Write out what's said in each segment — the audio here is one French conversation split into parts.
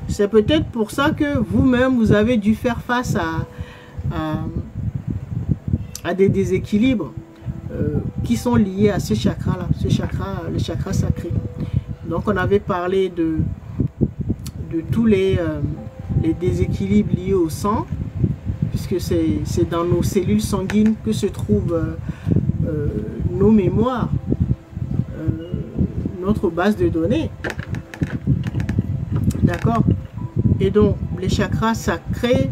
C'est peut-être pour ça que vous-même, vous avez dû faire face à des déséquilibres qui sont liés à ce chakra-là, le chakra sacré. Donc, on avait parlé de tous les déséquilibres liés au sang, puisque c'est dans nos cellules sanguines que se trouvent nos mémoires, notre base de données. D'accord? Et donc, les chakras sacrés,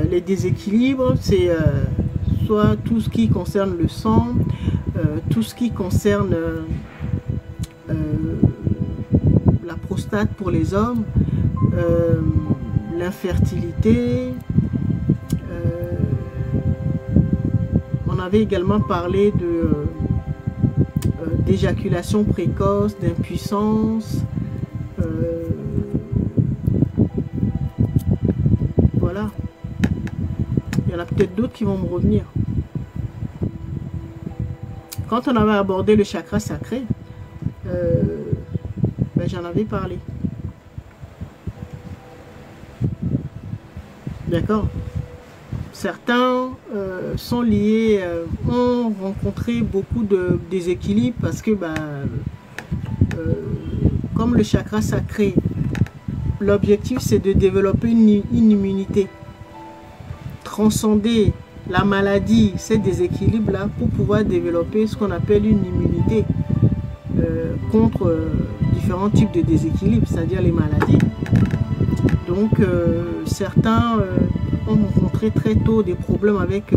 les déséquilibres, c'est soit tout ce qui concerne le sang, tout ce qui concerne la prostate pour les hommes, l'infertilité. On avait également parlé d'éjaculation précoce, d'impuissance. Voilà. Il y en a peut-être d'autres qui vont me revenir. Quand on avait abordé le chakra sacré, ben, j'en avais parlé. D'accord? Certains sont liés, ont rencontré beaucoup de déséquilibres parce que, ben, comme le chakra sacré, l'objectif c'est de développer une immunité, transcender la maladie, ces déséquilibres-là, pour pouvoir développer ce qu'on appelle une immunité contre différents types de déséquilibres, c'est-à-dire les maladies. Donc, certains ont rencontré très tôt des problèmes avec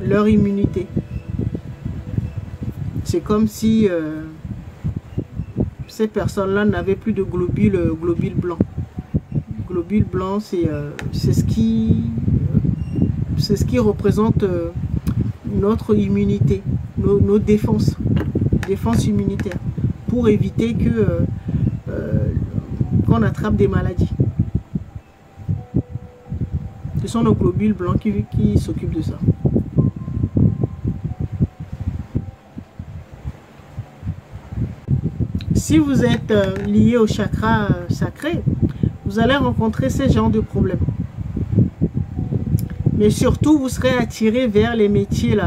leur immunité. C'est comme si ces personnes-là n'avaient plus de globules blancs. Globules blancs, c'est ce qui représente notre immunité, nos défenses immunitaires, pour éviter que qu'on attrape des maladies. Ce sont nos globules blancs qui s'occupent de ça. Si vous êtes lié au chakra sacré, vous allez rencontrer ce genre de problèmes. Mais surtout, vous serez attiré vers les métiers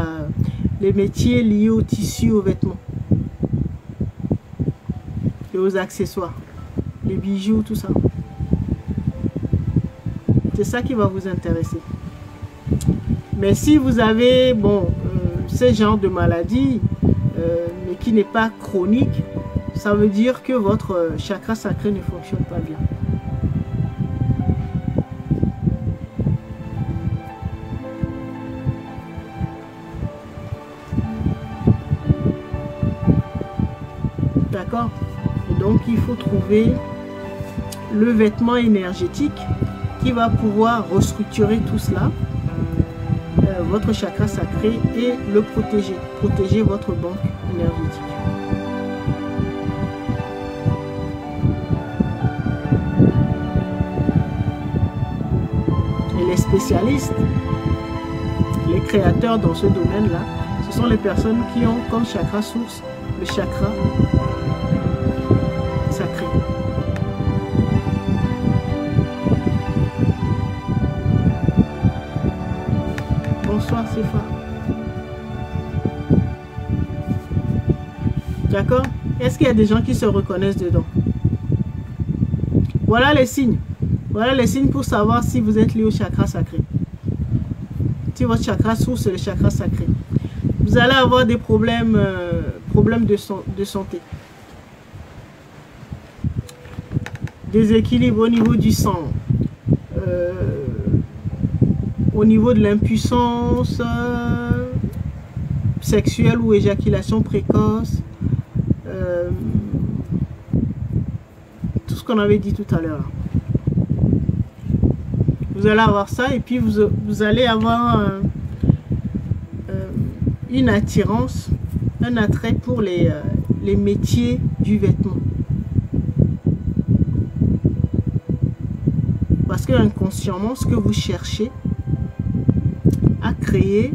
liés aux tissus, aux vêtements et aux accessoires, les bijoux, tout ça. C'est ça qui va vous intéresser. Mais si vous avez ce genre de maladie, mais qui n'est pas chronique, ça veut dire que votre chakra sacré ne fonctionne pas bien. D'accord? Donc il faut trouver le vêtement énergétique qui va pouvoir restructurer tout cela, votre chakra sacré, et le protéger votre banque énergétique. Et les spécialistes, les créateurs dans ce domaine-là, ce sont les personnes qui ont comme chakra source le chakra sacré. Bonsoir Séphar. D'accord? Est-ce qu'il y a des gens qui se reconnaissent dedans? Voilà les signes. Voilà les signes pour savoir si vous êtes lié au chakra sacré. Si votre chakra source est le chakra sacré. Vous allez avoir des problèmes de santé. Déséquilibre au niveau du sang. Au niveau de l'impuissance sexuelle ou éjaculation précoce. Tout ce qu'on avait dit tout à l'heure. Vous allez avoir ça, et puis vous allez avoir une attirance, un attrait pour les métiers du vêtement. Parce que inconsciemment, ce que vous cherchez à créer,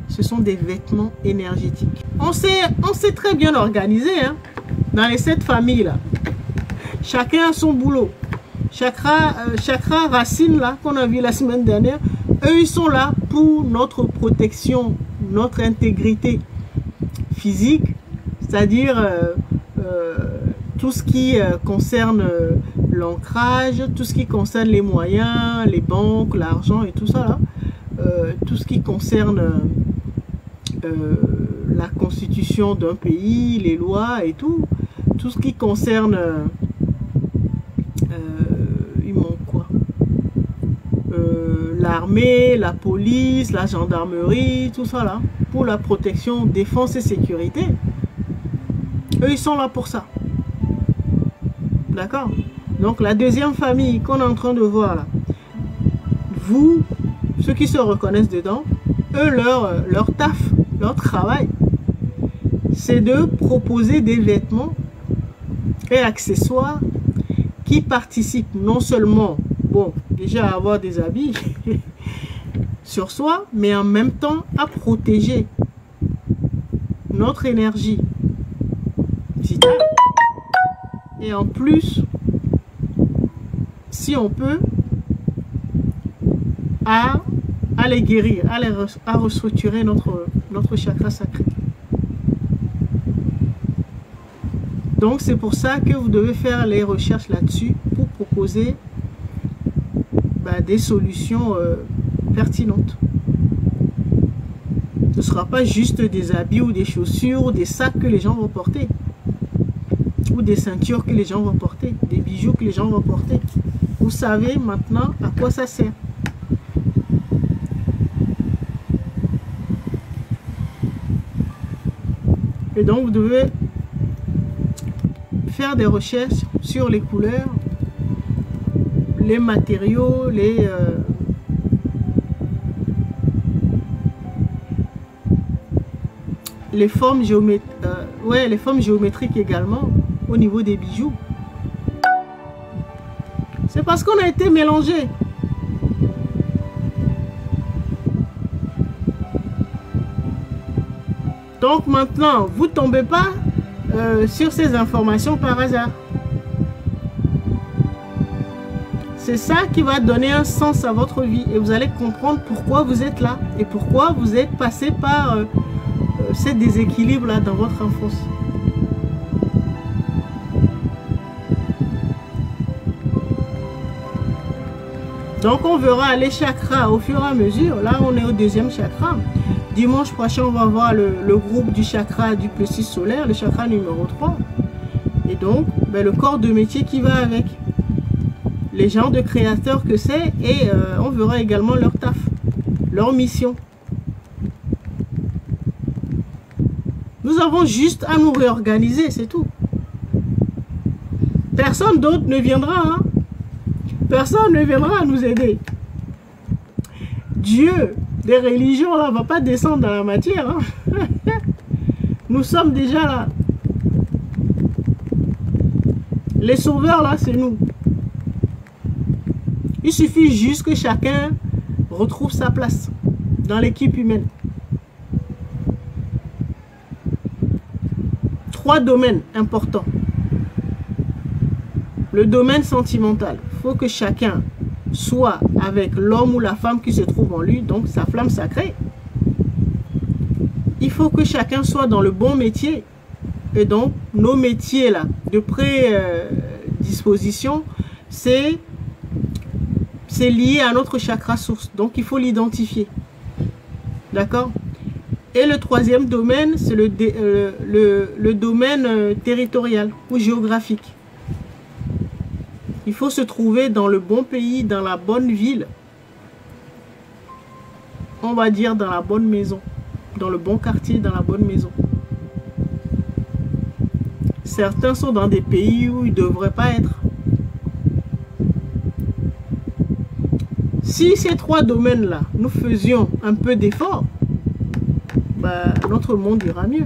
ce sont des vêtements énergétiques. On s'est très bien organisé, hein, dans les 7 familles là. Chacun a son boulot. Chakra racine, là, qu'on a vu la semaine dernière, eux, ils sont là pour notre protection, notre intégrité physique, c'est-à-dire tout ce qui concerne l'ancrage, tout ce qui concerne les moyens, les banques, l'argent et tout ça, là. Tout ce qui concerne la constitution d'un pays, les lois et tout ce qui concerne il manque quoi, l'armée, la police, la gendarmerie, tout ça là, pour la protection, défense et sécurité. Eux, ils sont là pour ça. D'accord? Donc la deuxième famille qu'on est en train de voir là, vous, ceux qui se reconnaissent dedans, eux, leur taf, leur travail, c'est de proposer des vêtements et accessoires qui participent non seulement, bon, déjà à avoir des habits sur soi, mais en même temps à protéger notre énergie vitale. Et en plus, si on peut, à les guérir, à restructurer notre chakra sacré. Donc c'est pour ça que vous devez faire les recherches là-dessus pour proposer des solutions pertinentes. Ce ne sera pas juste des habits ou des chaussures ou des sacs que les gens vont porter. Ou des ceintures que les gens vont porter, des bijoux que les gens vont porter. Vous savez maintenant à quoi ça sert. Et donc vous devez faire des recherches sur les couleurs, les matériaux, les formes les formes géométriques également au niveau des bijoux. C'est parce qu'on a été mélangés. Donc maintenant, vous ne tombez pas sur ces informations par hasard. C'est ça qui va donner un sens à votre vie et vous allez comprendre pourquoi vous êtes là et pourquoi vous êtes passé par ces déséquilibres là dans votre enfance. Donc on verra les chakras au fur et à mesure. Là on est au deuxième chakra. Dimanche prochain on va voir le groupe du chakra du plexus solaire, le chakra numéro 3. Et donc le corps de métier qui va avec. Les genres de créateurs que c'est et on verra également leur taf, leur mission. Nous avons juste à nous réorganiser, c'est tout. Personne d'autre ne viendra. Hein? Personne ne viendra nous aider. Dieu des religions là va pas descendre dans la matière. Hein? Nous sommes déjà là. Les sauveurs là, c'est nous. Il suffit juste que chacun retrouve sa place dans l'équipe humaine. 3 domaines importants. Le domaine sentimental. Il faut que chacun soit avec l'homme ou la femme qui se trouve en lui, donc sa flamme sacrée. Il faut que chacun soit dans le bon métier. Et donc, nos métiers là, de prédisposition, c'est lié à notre chakra source. Donc, il faut l'identifier. D'accord? Et le troisième domaine, c'est le domaine territorial ou géographique. Il faut se trouver dans le bon pays, dans la bonne ville. On va dire dans la bonne maison. Dans le bon quartier, dans la bonne maison. Certains sont dans des pays où ils ne devraient pas être. Si ces 3 domaines-là, nous faisions un peu d'effort, notre monde ira mieux.